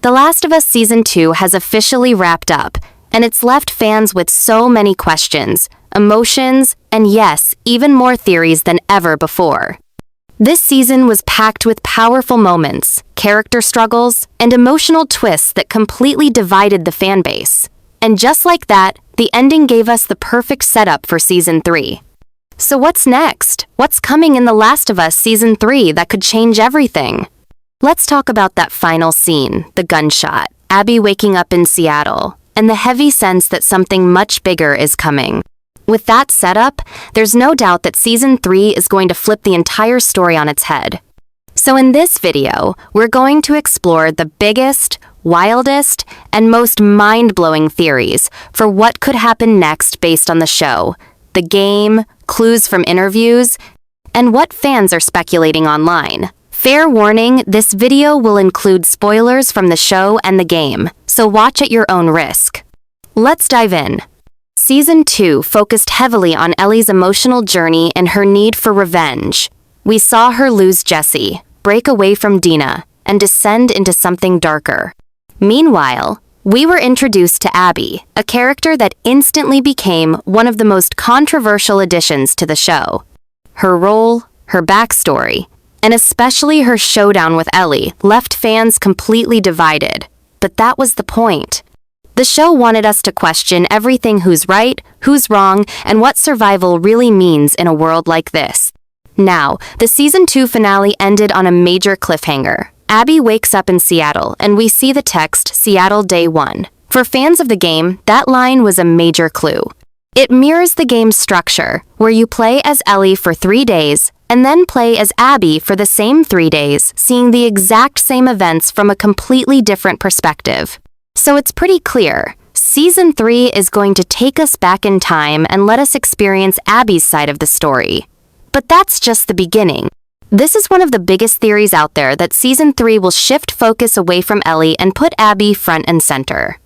The Last of Us Season 2 has officially wrapped up, and it's left fans with so many questions, emotions, and yes, even more theories than ever before. This season was packed with powerful moments, character struggles, and emotional twists that completely divided the fanbase. And just like that, the ending gave us the perfect setup for Season 3. So what's next? What's coming in The Last of Us Season 3 that could change everything? Let's talk about that final scene, the gunshot, Abby waking up in Seattle, and the heavy sense that something much bigger is coming. With that setup, there's no doubt that Season 3 is going to flip the entire story on its head. So in this video, we're going to explore the biggest, wildest, and most mind-blowing theories for what could happen next based on the show, the game, clues from interviews, and what fans are speculating online. Fair warning, this video will include spoilers from the show and the game, so watch at your own risk. Let's dive in. Season 2 focused heavily on Ellie's emotional journey and her need for revenge. We saw her lose Jesse, break away from Dina, and descend into something darker. Meanwhile, we were introduced to Abby, a character that instantly became one of the most controversial additions to the show. Her role, her backstory, and especially her showdown with Ellie left fans completely divided. But that was the point. The show wanted us to question everything: who's right, who's wrong, and what survival really means in a world like this. Now, the Season 2 finale ended on a major cliffhanger. Abby wakes up in Seattle, and we see the text, Seattle Day 1. For fans of the game, that line was a major clue. It mirrors the game's structure, where you play as Ellie for 3 days, and then play as Abby for the same 3 days, seeing the exact same events from a completely different perspective. So it's pretty clear, Season 3 is going to take us back in time and let us experience Abby's side of the story. But that's just the beginning. This is one of the biggest theories out there, that Season 3 will shift focus away from Ellie and put Abby front and center.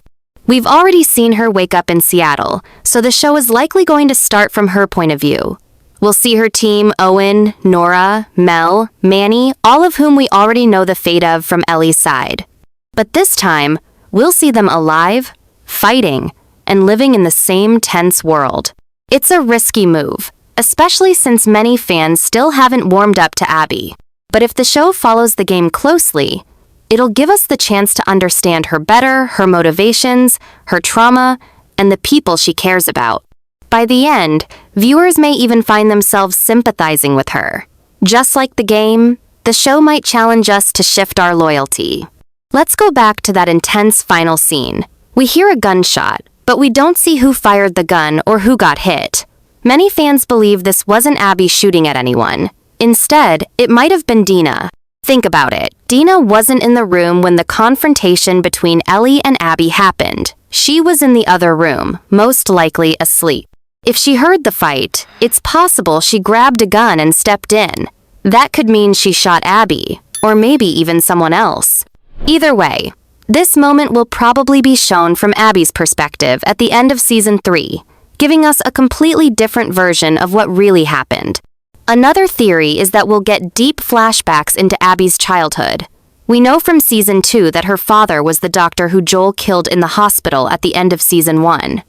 We've already seen her wake up in Seattle, so the show is likely going to start from her point of view. We'll see her team, Owen, Nora, Mel, Manny, all of whom we already know the fate of from Ellie's side. But this time, we'll see them alive, fighting, and living in the same tense world. It's a risky move, especially since many fans still haven't warmed up to Abby. But if the show follows the game closely, it'll give us the chance to understand her better, her motivations, her trauma, and the people she cares about. By the end, viewers may even find themselves sympathizing with her. Just like the game, the show might challenge us to shift our loyalty. Let's go back to that intense final scene. We hear a gunshot, but we don't see who fired the gun or who got hit. Many fans believe this wasn't Abby shooting at anyone. Instead, it might have been Dina. Think about it. Dina wasn't in the room when the confrontation between Ellie and Abby happened. She was in the other room, most likely asleep. If she heard the fight, it's possible she grabbed a gun and stepped in. That could mean she shot Abby, or maybe even someone else. Either way, this moment will probably be shown from Abby's perspective at the end of Season 3, giving us a completely different version of what really happened. Another theory is that we'll get deep flashbacks into Abby's childhood. We know from Season 2 that her father was the doctor who Joel killed in the hospital at the end of Season 1.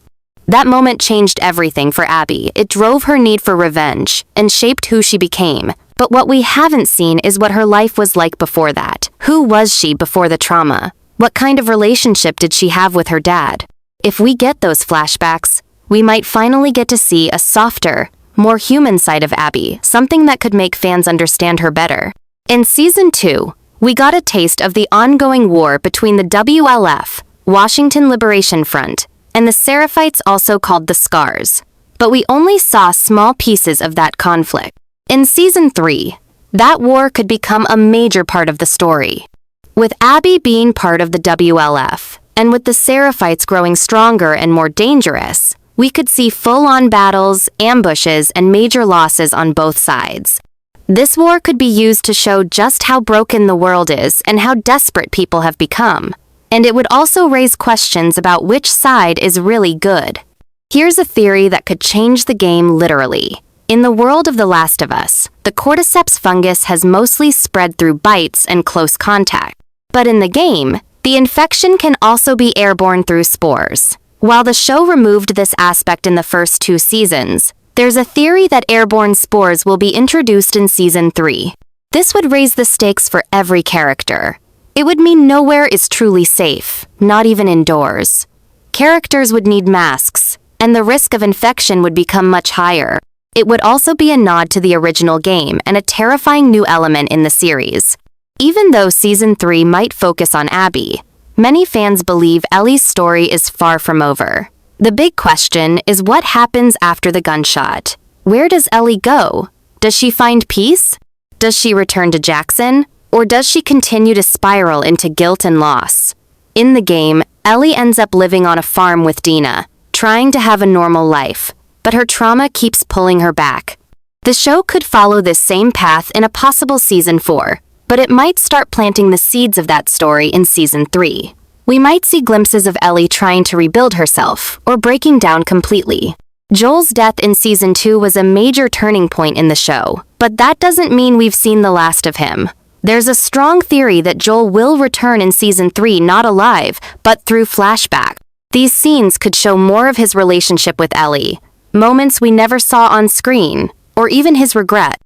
That moment changed everything for Abby. It drove her need for revenge and shaped who she became. But what we haven't seen is what her life was like before that. Who was she before the trauma? What kind of relationship did she have with her dad? If we get those flashbacks, we might finally get to see a softer, more human side of Abby, something that could make fans understand her better. In Season 2, we got a taste of the ongoing war between the WLF, Washington Liberation Front, and the Seraphites, also called the Scars. But we only saw small pieces of that conflict. In Season 3, that war could become a major part of the story. With Abby being part of the WLF, and with the Seraphites growing stronger and more dangerous, we could see full-on battles, ambushes, and major losses on both sides. This war could be used to show just how broken the world is and how desperate people have become. And it would also raise questions about which side is really good. Here's a theory that could change the game literally. In the world of The Last of Us, the cordyceps fungus has mostly spread through bites and close contact. But in the game, The infection can also be airborne through spores. While the show removed this aspect in the first 2 seasons, there's a theory that airborne spores will be introduced in Season 3. This would raise the stakes for every character. It would mean nowhere is truly safe, not even indoors. Characters would need masks, and the risk of infection would become much higher. It would also be a nod to the original game and a terrifying new element in the series. Even though Season 3 might focus on Abby, many fans believe Ellie's story is far from over. The big question is what happens after the gunshot. Where does Ellie go? Does she find peace? Does she return to Jackson? Or does she continue to spiral into guilt and loss? In the game, Ellie ends up living on a farm with Dina, trying to have a normal life, but her trauma keeps pulling her back. The show could follow this same path in a possible Season 4, but it might start planting the seeds of that story in Season 3. We might see glimpses of Ellie trying to rebuild herself, or breaking down completely. Joel's death in Season 2 was a major turning point in the show, but that doesn't mean we've seen the last of him. There's a strong theory that Joel will return in Season 3 not alive, but through flashback. These scenes could show more of his relationship with Ellie, moments we never saw on screen, or even his regret.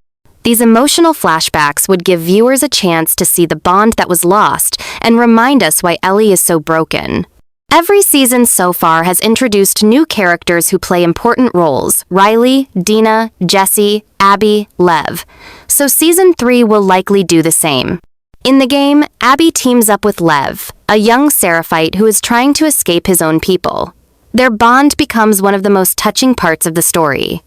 These emotional flashbacks would give viewers a chance to see the bond that was lost and remind us why Ellie is so broken. Every season so far has introduced new characters who play important roles: Riley, Dina, Jesse, Abby, Lev. So Season 3 will likely do the same. In the game, Abby teams up with Lev, a young Seraphite who is trying to escape his own people. Their bond becomes one of the most touching parts of the story.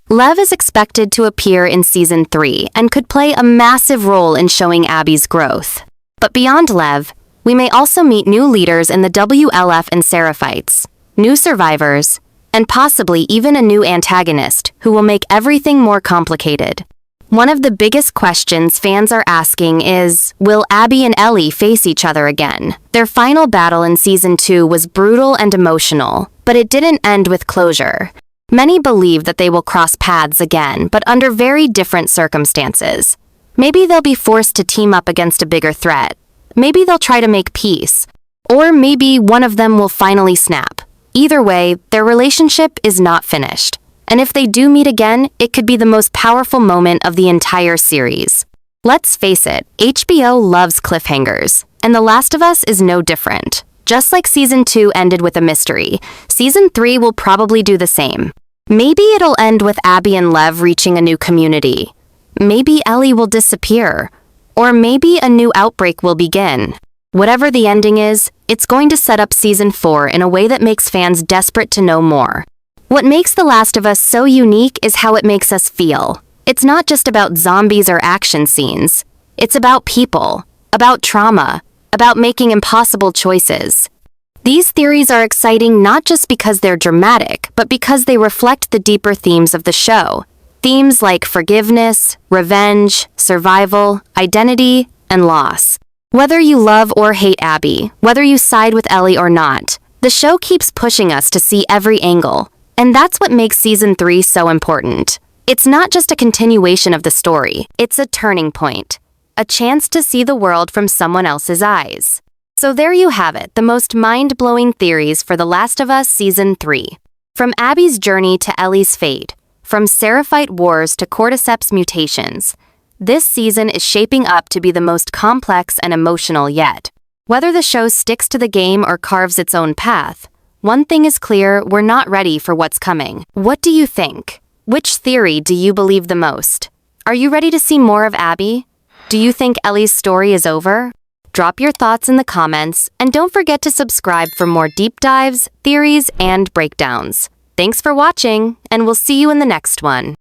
Lev is expected to appear in Season 3 and could play a massive role in showing Abby's growth. But beyond Lev, we may also meet new leaders in the WLF and Seraphites, new survivors, and possibly even a new antagonist who will make everything more complicated. One of the biggest questions fans are asking is, will Abby and Ellie face each other again? Their final battle in Season 2 was brutal and emotional, but it didn't end with closure. Many believe that they will cross paths again, but under very different circumstances. Maybe they'll be forced to team up against a bigger threat. Maybe they'll try to make peace. Or maybe one of them will finally snap. Either way, their relationship is not finished. And if they do meet again, it could be the most powerful moment of the entire series. Let's face it, HBO loves cliffhangers, and The Last of Us is no different. Just like Season 2 ended with a mystery, Season 3 will probably do the same. Maybe it'll end with Abby and Lev reaching a new community. Maybe Ellie will disappear. Or maybe a new outbreak will begin. Whatever the ending is, it's going to set up Season 4 in a way that makes fans desperate to know more. What makes The Last of Us so unique is how it makes us feel. It's not just about zombies or action scenes. It's about people, about trauma, about making impossible choices. These theories are exciting not just because they're dramatic, but because they reflect the deeper themes of the show. Themes like forgiveness, revenge, survival, identity, and loss. Whether you love or hate Abby, whether you side with Ellie or not, the show keeps pushing us to see every angle. And that's what makes Season 3 so important. It's not just a continuation of the story, it's a turning point. A chance to see the world from someone else's eyes. So there you have it, the most mind-blowing theories for The Last of Us Season 3. From Abby's journey to Ellie's fate, from Seraphite wars to cordyceps mutations, this season is shaping up to be the most complex and emotional yet. Whether the show sticks to the game or carves its own path, one thing is clear, we're not ready for what's coming. What do you think? Which theory do you believe the most? Are you ready to see more of Abby? Do you think Ellie's story is over? Drop your thoughts in the comments, and don't forget to subscribe for more deep dives, theories, and breakdowns. Thanks for watching, and we'll see you in the next one.